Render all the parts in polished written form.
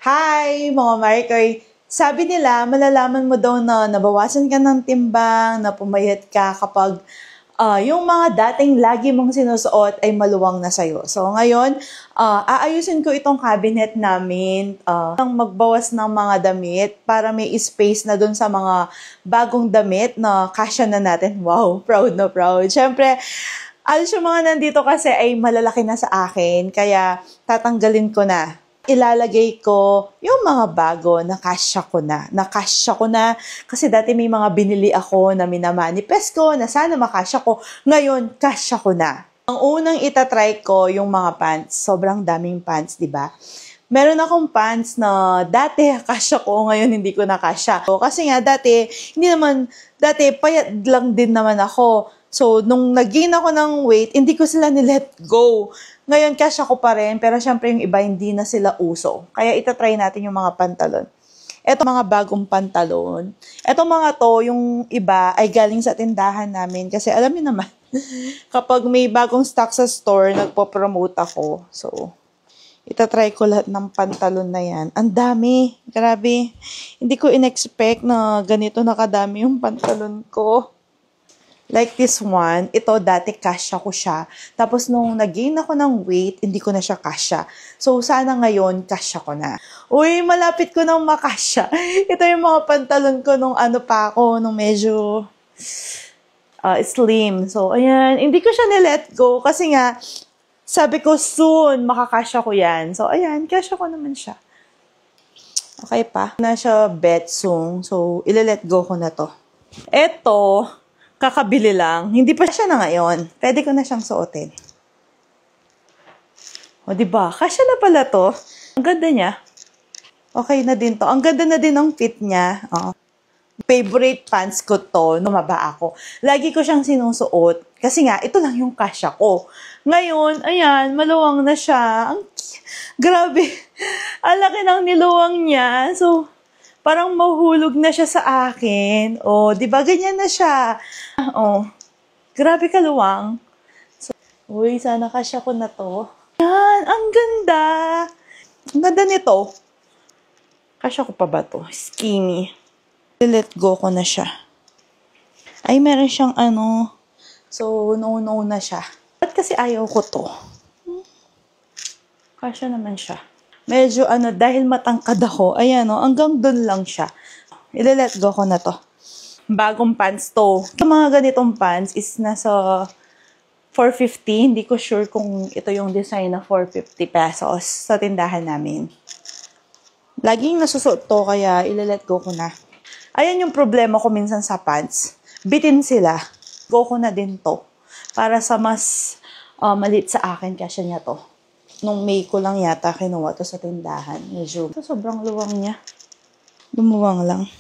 Hi, mga Marikoy! Sabi nila, malalaman mo daw na nabawasan ka ng timbang, na pumayat ka kapag yung mga dating lagi mong sinusuot ay maluwang na sa'yo. So ngayon, aayusin ko itong cabinet namin, magbawas ng mga damit para may space na dun sa mga bagong damit na kasya na natin. Wow, proud na proud. Siyempre, yung mga nandito kasi ay malalaki na sa akin, kaya tatanggalin ko na. Ilalagay ko yung mga bago na kasya ko na. Nakasya ko na kasi dati may mga binili ako na minamanifest ko na sana makasya ko. Ngayon, kasya ko na. Ang unang itatry ko yung mga pants. Sobrang daming pants, di ba? Meron akong pants na dati kasya ko, ngayon hindi ko nakasya. Kasi nga dati payat lang din naman ako. So, nung nag-gain ako ng weight, hindi ko sila ni-let go. Ngayon, kasya ko pa rin, pero syempre yung iba hindi na sila uso. Kaya itatry natin yung mga pantalon. Ito mga bagong pantalon. Ito mga to, yung iba ay galing sa tindahan namin. Kasi alam niyo naman, kapag may bagong stock sa store, nagpo-promote ako. So, itatry ko lahat ng pantalon na yan. Ang dami. Grabe. Hindi ko in-expect na ganito nakadami yung pantalon ko. Like this one, ito dati kasya ko siya. Tapos nung nag-gain ako ng weight, hindi ko na siya kasya. So sana ngayon, kasya ko na. Uy, malapit ko nang makasya. Ito yung mga pantalon ko nung nung medyo slim. So ayan, hindi ko siya ni-let go kasi nga, sabi ko soon, makakasya ko yan. So ayan, kasya ko naman siya. Okay pa. Na siya betsung. So ile-let go ko na to. Ito, kakabili lang. Hindi pa siya na ngayon. Pwede ko na siyang suotin. O, diba? Kasya na pala to. Ang ganda niya. Okay na din to. Ang ganda na din ang fit niya. Favorite pants ko to. Numaba ako. Lagi ko siyang sinusuot. Kasi nga, ito lang yung kasya ko. Ngayon, ayan, maluwang na siya. Grabe. Ang laki ng niluwang niya. So, parang mahulog na siya sa akin. Oh, 'di ba ganyan na siya? Oh. Grabe kaluwang. So, uy, sana kasya ko na 'to. Yan, ang ganda. Ang ganda nito. Kasya ko pa ba 'to? Skinny. Let go ko na siya. Ay, meron siyang So, no na siya. Ba't kasi ayaw ko 'to? Kasya naman siya. Medyo dahil matangkad ako, ayan hanggang dun lang siya. Ile-let go ko na to. Bagong pants to. Yung mga ganitong pants is nasa 450. Hindi ko sure kung ito yung design na 450 pesos sa tindahan namin. Laging nasusuot to, kaya ile-let go ko na. Ayan yung problema ko minsan sa pants. Bitin sila. Go ko na din to. Para sa mas maliit sa akin, kasya niya to. Nung May ko lang yata kinuha to sa tindahan. Medyo sobrang luwang niya. Lumuwang lang.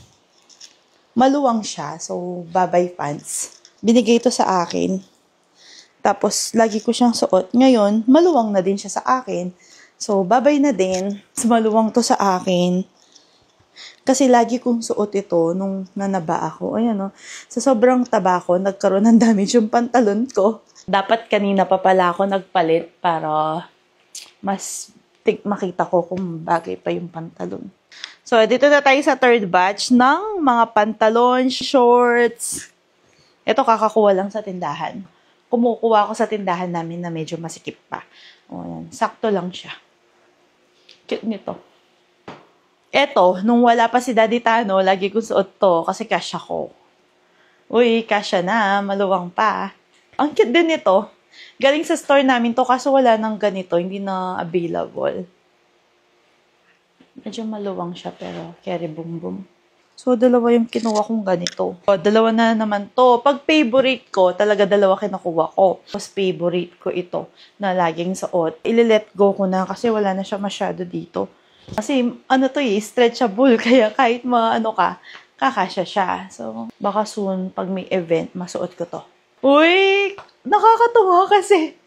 Maluwang siya. So, babay pants. Binigay to sa akin. Tapos, lagi ko siyang suot. Ngayon, maluwang na din siya sa akin. So, babay na din. Maluwang to sa akin. Kasi lagi kong suot ito nung nanaba ako. Ayan sa sobrang taba ko, nagkaroon ng damage yung pantalon ko. Dapat kanina pa pala ako nagpalit para mas makita ko kung bagay pa yung pantalon. So, dito na tayo sa third batch ng mga pantalon, shorts. Ito, kakakuha lang sa tindahan. Kumukuha ko sa tindahan namin na medyo masikip pa. O, yan. Sakto lang siya. Cute nito. Ito, nung wala pa si Daddy Tano, lagi ko suot to kasi kasya ko. Uy, kasya na. Maluwang pa. Ang cute din nito. Galing sa store namin to, kaso wala nang ganito, hindi na available. Medyo maluwang siya, pero carry boom boom. So, dalawa yung kinuha kong ganito. O, dalawa na naman to. Pag favorite ko, talaga dalawa kinukuha ko. Tapos favorite ko ito, na laging suot. Ile-let go ko na kasi wala na siya masyado dito. Kasi, stretchable. Kaya kahit kakasya siya. So, baka soon, pag may event, masuot ko to. Uy! Nakakatuwa kasi.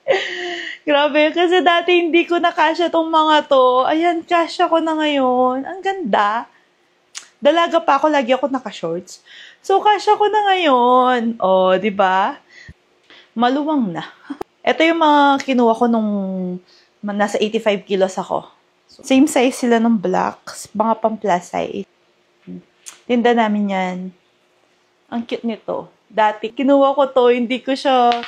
Grabe, kasi dati hindi ko nakasya tong mga to. Ayan, kasya ko na ngayon. Ang ganda. Dalaga pa ako, lagi ako naka-shorts. So, kasya ko na ngayon. O, di ba? Maluwang na. Ito yung mga kinuha ko nung nasa 85 kilos ako. Same size sila ng black. Mga pang plus size. Tinda namin yan. Ang cute nito. Dati, kinuha ko to, hindi ko siya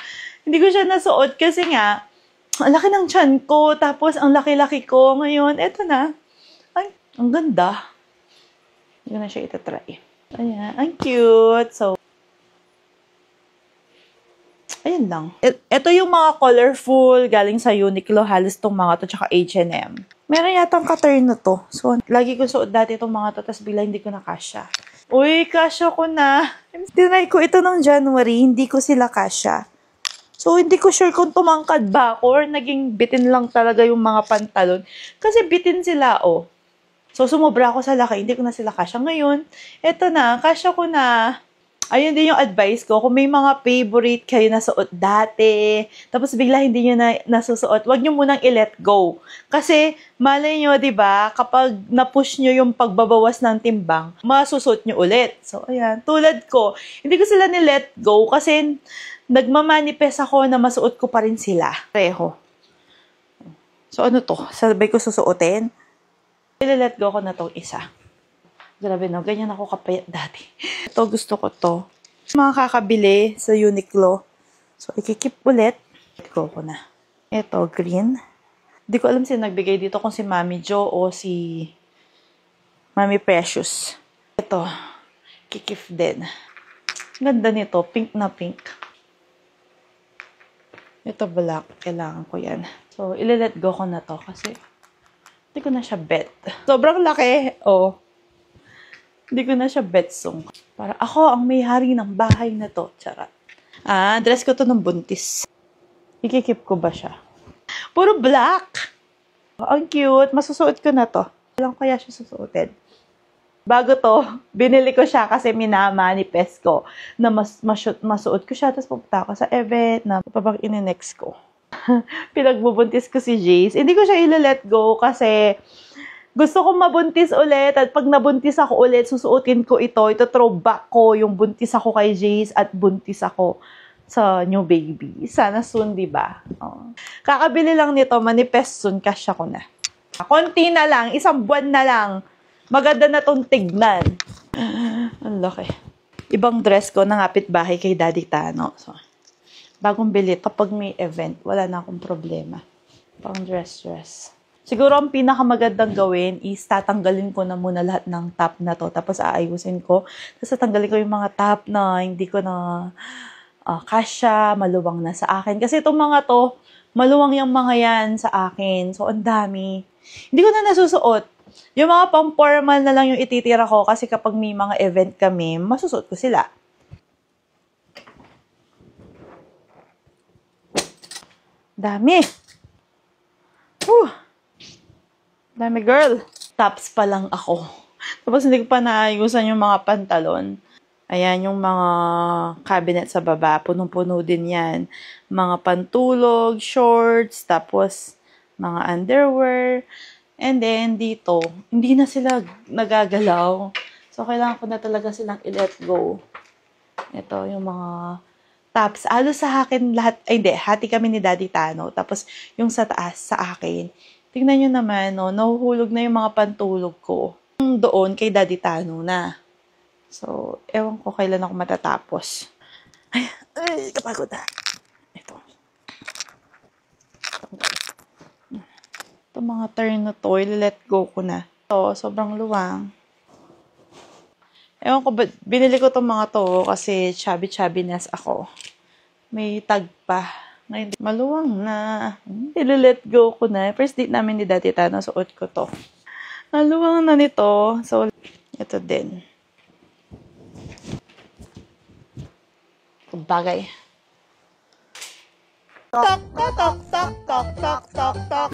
nasuot kasi nga, ang laki ng tiyan ko, tapos ang laki-laki ko. Ngayon, eto na. Ay, ang ganda. Hindi ko na siya itatry. Ayan, ang cute. So, ayan lang. Ito yung mga colorful, galing sa Uniqlo, halos tong mga to, tsaka H&M. Meron yatang ka-turn na to. So, lagi ko suot dati itong mga to, tapos bigla hindi ko na kasya. Uy, kasya ko na. Tinry ko ito nung January, hindi ko sila kasya. So, hindi ko sure kung tumangkad ba ako or naging bitin lang talaga yung mga pantalon. Kasi bitin sila, oh. So, sumobra ako sa laki, hindi ko na sila kasya. Ngayon, eto na, kasya ko na. Ayun din yung advice ko. Kung may mga favorite kayo na suot dati, tapos bigla hindi nyo na nasusuot, wag nyo munang i-let go. Kasi, malay nyo, diba, kapag na-push nyo yung pagbabawas ng timbang, masusuot nyo ulit. So, ayan. Tulad ko, hindi ko sila ni-let go kasi nagmamanifest ako na masuot ko pa rin sila. Pareho. So, ano to? Sabay ko susuotin. I-let go ko na tong isa. Grabe no, ganyan ako kapayat dati. Ito, gusto ko to. Mga kakabili sa Uniqlo. So, ikikip ulit. Let go ko na. Ito, green. Hindi ko alam sino nagbigay dito, kung si Mami Jo o si Mami Precious. Ito, kikip din. Ganda nito, pink na pink. Ito, black. Kailangan ko yan. So, ile-let go ko na to kasi hindi ko na siya bet. Sobrang laki. Oh. Hindi ko na siya betsong. Para ako ang may-hari ng bahay na to. Charot. Dress ko to ng buntis. Ikikip ko ba siya? Puro black! Ang cute. Masusuot ko na to. Walang kaya siya susuotin. Bago to, binili ko siya kasi minamanifest ko na masuot ko siya. Tapos pupunta ako sa event na pabang ininext ko. Pinagbubuntis ko si Jace. Hindi ko siya ila-let go kasi gusto kong mabuntis ulit at pag nabuntis ako ulit, susuotin ko ito. Ito throwback ko yung buntis ako kay Jace at buntis ako sa new baby. Sana soon, diba? Oh. Kakabili lang nito, manifest soon, kasya ko na. Konti na lang, isang buwan na lang. Maganda na tong tignan. Ang laki. Ibang dress ko, nangapit bahay kay Daddy Tano. So, bagong bili, kapag may event, wala na akong problema. Pang dress. Siguro ang pinakamagandang gawin is tatanggalin ko na muna lahat ng top na to. Tapos aayusin ko. Tapos tatanggalin ko yung mga top na hindi ko na kasya, maluwang na sa akin. Kasi itong mga to, maluwang yung mga yan sa akin. So, ang dami. Hindi ko na nasusuot. Yung mga pang-formal na lang yung ititira ko kasi kapag may mga event kami, masusuot ko sila. Dami. Dami, girl. Tops pa lang ako. Tapos hindi ko pa naayusan yung mga pantalon. Ayan, yung mga cabinet sa baba. Punong-puno din yan. Mga pantulog, shorts, tapos mga underwear. And then, dito, hindi na sila nagagalaw. So, kailangan ko na talaga silang i-let go. Ito, yung mga tops. Halos sa akin lahat, ay hindi, hati kami ni Daddy Tano. Tapos, yung sa taas, sa akin. Tingnan nyo naman, no, nahuhulog na yung mga pantulog ko. Doon, kay Daddy Tano na. So, ewan ko kailan ako matatapos. Ay, kapagod na. Ito. Ito mga turn na to, let go ko na. Ito, sobrang luwang. Ewan ko, binili ko itong mga to kasi chubby-chubbiness ako. May tag pa. Ngayon, maluwang na. I-let go ko na. First date namin ni Daddy Tano, suot ko to. Naluwang na nito. So, ito din. Bagay. Tok, tok, tok, tok, tok, tok, tok, tok.